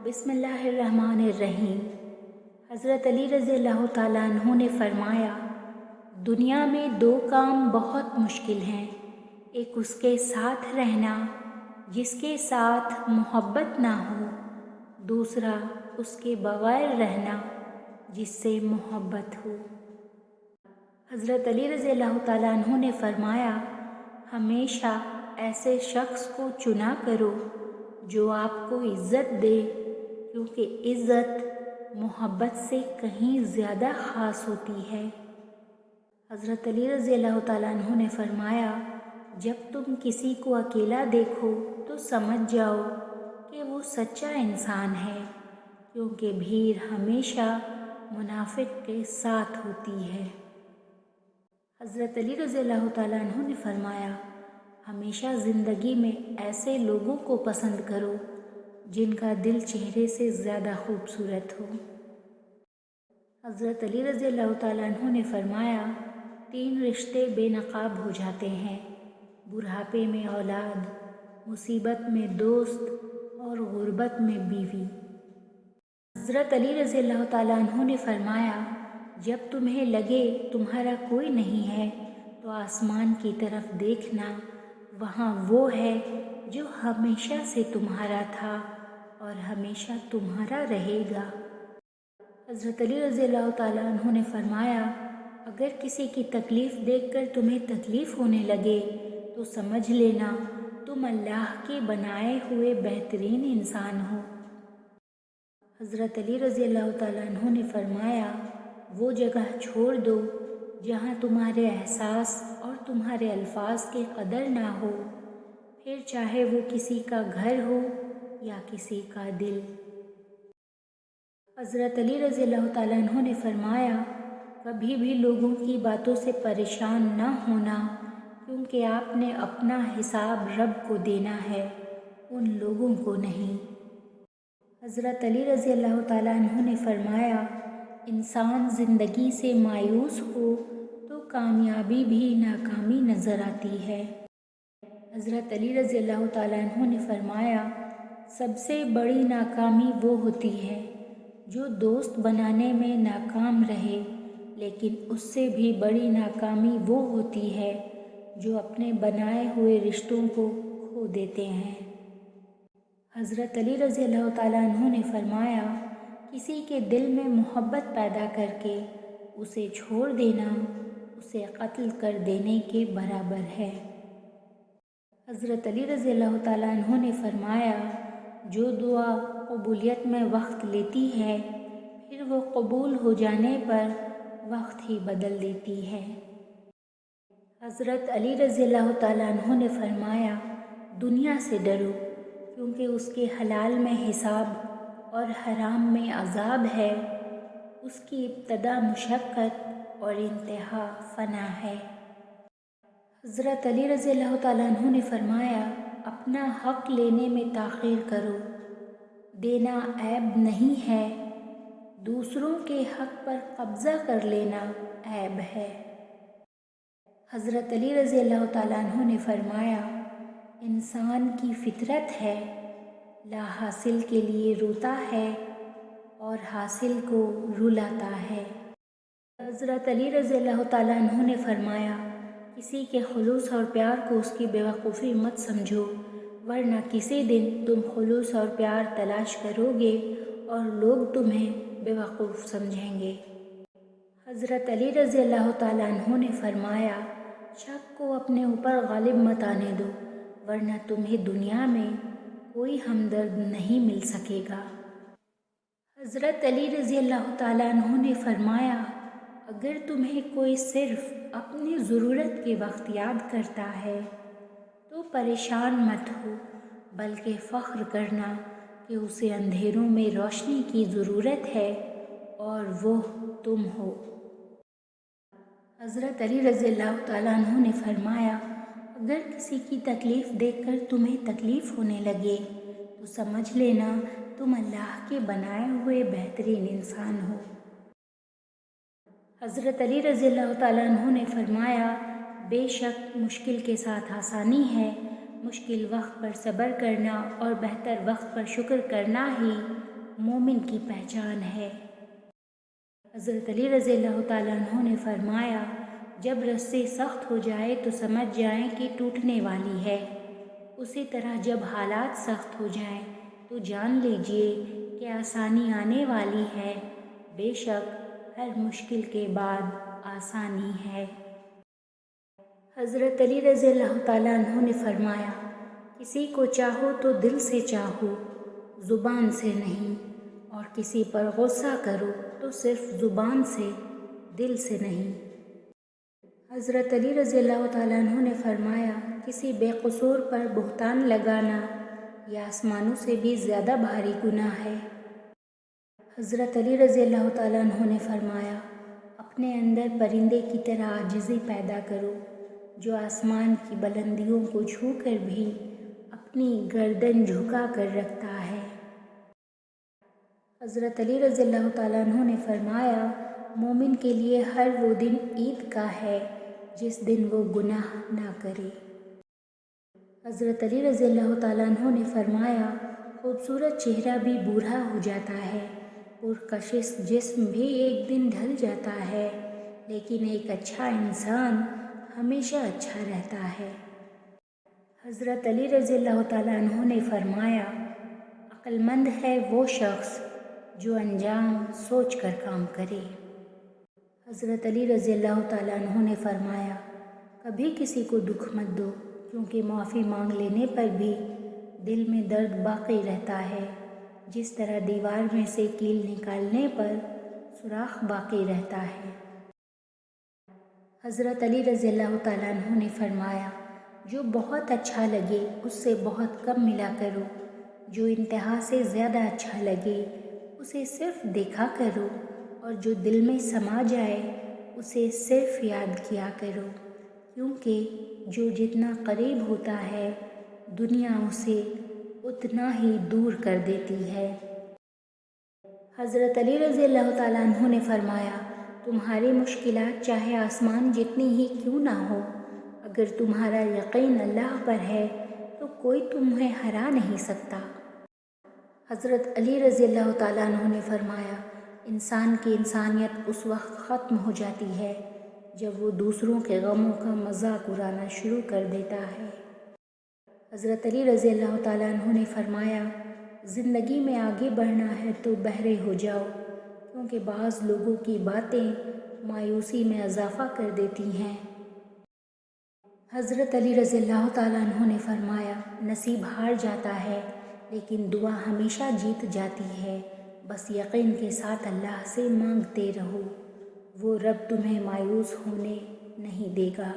بسم اللہ الرحمن الرحیم۔ حضرت علی رضی اللہ تعالیٰ عنہ نے فرمایا، دنیا میں دو کام بہت مشکل ہیں، ایک اس کے ساتھ رہنا جس کے ساتھ محبت نہ ہو، دوسرا اس کے بغیر رہنا جس سے محبت ہو۔ حضرت علی رضی اللہ تعالیٰ عنہ نے فرمایا، ہمیشہ ایسے شخص کو چنا کرو جو آپ کو عزت دے، کیونکہ عزت محبت سے کہیں زیادہ خاص ہوتی ہے۔ حضرت علی رضی اللہ تعالیٰ عنہ نے فرمایا، جب تم کسی کو اکیلا دیکھو تو سمجھ جاؤ کہ وہ سچا انسان ہے، کیونکہ بھیڑ ہمیشہ منافق کے ساتھ ہوتی ہے۔ حضرت علی رضی اللہ تعالیٰ عنہ نے فرمایا، ہمیشہ زندگی میں ایسے لوگوں کو پسند کرو جن کا دل چہرے سے زیادہ خوبصورت ہو۔ حضرت علی رضی اللہ تعالیٰ عنہ نے فرمایا، 3 رشتے بے نقاب ہو جاتے ہیں، بڑھاپے میں اولاد، مصیبت میں دوست اور غربت میں بیوی۔ حضرت علی رضی اللہ تعالیٰ عنہ نے فرمایا، جب تمہیں لگے تمہارا کوئی نہیں ہے تو آسمان کی طرف دیکھنا، وہاں وہ ہے جو ہمیشہ سے تمہارا تھا اور ہمیشہ تمہارا رہے گا۔ حضرت علی رضی اللہ تعالیٰ عنہ نے فرمایا، اگر کسی کی تکلیف دیکھ کر تمہیں تکلیف ہونے لگے تو سمجھ لینا تم اللہ کے بنائے ہوئے بہترین انسان ہو۔ حضرت علی رضی اللہ تعالیٰ عنہ نے فرمایا، وہ جگہ چھوڑ دو جہاں تمہارے احساس اور تمہارے الفاظ کی قدر نہ ہو، پھر چاہے وہ کسی کا گھر ہو یا کسی کا دل۔ حضرت علی رضی اللہ تعالیٰ عنہ نے فرمایا، کبھی بھی لوگوں کی باتوں سے پریشان نہ ہونا، کیونکہ آپ نے اپنا حساب رب کو دینا ہے، ان لوگوں کو نہیں۔ حضرت علی رضی اللہ تعالیٰ عنہ نے فرمایا، انسان زندگی سے مایوس ہو تو کامیابی بھی ناکامی نظر آتی ہے۔ حضرت علی رضی اللہ تعالیٰ عنہ نے فرمایا، سب سے بڑی ناکامی وہ ہوتی ہے جو دوست بنانے میں ناکام رہے، لیکن اس سے بھی بڑی ناکامی وہ ہوتی ہے جو اپنے بنائے ہوئے رشتوں کو کھو دیتے ہیں۔ حضرت علی رضی اللہ تعالیٰ عنہ نے فرمایا، کسی کے دل میں محبت پیدا کر کے اسے چھوڑ دینا اسے قتل کر دینے کے برابر ہے۔ حضرت علی رضی اللہ تعالیٰ عنہ نے فرمایا، جو دعا قبولیت میں وقت لیتی ہے پھر وہ قبول ہو جانے پر وقت ہی بدل دیتی ہے۔ حضرت علی رضی اللہ تعالیٰ عنہ نے فرمایا، دنیا سے ڈرو، کیونکہ اس کے حلال میں حساب اور حرام میں عذاب ہے، اس کی ابتدا مشقت اور انتہا فنا ہے۔ حضرت علی رضی اللہ تعالیٰ عنہ نے فرمایا، اپنا حق لینے میں تاخیر کرو، دینا عیب نہیں ہے، دوسروں کے حق پر قبضہ کر لینا عیب ہے۔ حضرت علی رضی اللہ تعالیٰ عنہ نے فرمایا، انسان کی فطرت ہے، لا حاصل کے لیے روتا ہے اور حاصل کو رلاتا ہے۔ حضرت علی رضی اللہ تعالیٰ عنہ نے فرمایا، کسی کے خلوص اور پیار کو اس کی بیوقوفی مت سمجھو، ورنہ کسی دن تم خلوص اور پیار تلاش کرو گے اور لوگ تمہیں بیوقوف سمجھیں گے۔ حضرت علی رضی اللہ تعالیٰ عنہ نے فرمایا، شک کو اپنے اوپر غالب مت آنے دو، ورنہ تمہیں دنیا میں کوئی ہمدرد نہیں مل سکے گا۔ حضرت علی رضی اللہ تعالیٰ عنہ نے فرمایا، اگر تمہیں کوئی صرف اپنی ضرورت کے وقت یاد کرتا ہے تو پریشان مت ہو، بلکہ فخر کرنا کہ اسے اندھیروں میں روشنی کی ضرورت ہے اور وہ تم ہو۔ حضرت علی رضی اللہ تعالیٰ عنہ نے فرمایا، اگر کسی کی تکلیف دیکھ کر تمہیں تکلیف ہونے لگے تو سمجھ لینا تم اللہ کے بنائے ہوئے بہترین انسان ہو۔ حضرت علی رضی اللہ تعالیٰ عنہ نے فرمایا، بے شک مشکل کے ساتھ آسانی ہے، مشکل وقت پر صبر کرنا اور بہتر وقت پر شکر کرنا ہی مومن کی پہچان ہے۔ حضرت علی رضی اللہ تعالیٰ عنہ نے فرمایا، جب رسی سخت ہو جائے تو سمجھ جائیں کہ ٹوٹنے والی ہے، اسی طرح جب حالات سخت ہو جائیں تو جان لیجئے کہ آسانی آنے والی ہے۔ بے شک ہر مشکل کے بعد آسانی ہے۔ حضرت علی رضی اللہ تعالیٰ عنہ نے فرمایا، کسی کو چاہو تو دل سے چاہو، زبان سے نہیں، اور کسی پر غصہ کرو تو صرف زبان سے، دل سے نہیں۔ حضرت علی رضی اللہ تعالیٰ عنہ نے فرمایا، کسی بے قصور پر بہتان لگانا یہ آسمانوں سے بھی زیادہ بھاری گناہ ہے۔ حضرت علی رضی اللہ تعالیٰ عنہ نے فرمایا، اپنے اندر پرندے کی طرح عاجزی پیدا کرو جو آسمان کی بلندیوں کو چھو کر بھی اپنی گردن جھکا کر رکھتا ہے۔ حضرت علی رضی اللہ تعالیٰ عنہ نے فرمایا، مومن کے لیے ہر وہ دن عید کا ہے جس دن وہ گناہ نہ کرے۔ حضرت علی رضی اللہ تعالیٰ عنہ نے فرمایا، خوبصورت چہرہ بھی بوڑھا ہو جاتا ہے، پرکشش جسم بھی ایک دن ڈھل جاتا ہے، لیکن ایک اچھا انسان ہمیشہ اچھا رہتا ہے۔ حضرت علی رضی اللہ تعالیٰ عنہ نے فرمایا، عقل مند ہے وہ شخص جو انجام سوچ کر کام کرے۔ حضرت علی رضی اللہ تعالیٰ عنہ نے فرمایا، کبھی کسی کو دکھ مت دو، کیونکہ معافی مانگ لینے پر بھی دل میں درد باقی رہتا ہے، جس طرح دیوار میں سے کیل نکالنے پر سوراخ باقی رہتا ہے۔ حضرت علی رضی اللہ تعالیٰ عنہ نے فرمایا، جو بہت اچھا لگے اس سے بہت کم ملا کرو، جو انتہا سے زیادہ اچھا لگے اسے صرف دیکھا کرو، اور جو دل میں سما جائے اسے صرف یاد کیا کرو، کیونکہ جو جتنا قریب ہوتا ہے دنیا اسے اتنا ہی دور کر دیتی ہے۔ حضرت علی رضی اللہ تعالیٰ عنہ نے فرمایا، تمہاری مشکلات چاہے آسمان جتنی ہی کیوں نہ ہو، اگر تمہارا یقین اللہ پر ہے تو کوئی تمہیں ہرا نہیں سکتا۔ حضرت علی رضی اللہ تعالیٰ عنہ نے فرمایا، انسان کی انسانیت اس وقت ختم ہو جاتی ہے جب وہ دوسروں کے غموں کا مذاق اڑانا شروع کر دیتا ہے۔ حضرت علی رضی اللہ تعالیٰ عنہ نے فرمایا، زندگی میں آگے بڑھنا ہے تو بہرے ہو جاؤ، کیونکہ بعض لوگوں کی باتیں مایوسی میں اضافہ کر دیتی ہیں۔ حضرت علی رضی اللہ تعالیٰ عنہ نے فرمایا، نصیب ہار جاتا ہے لیکن دعا ہمیشہ جیت جاتی ہے، بس یقین کے ساتھ اللہ سے مانگتے رہو، وہ رب تمہیں مایوس ہونے نہیں دے گا۔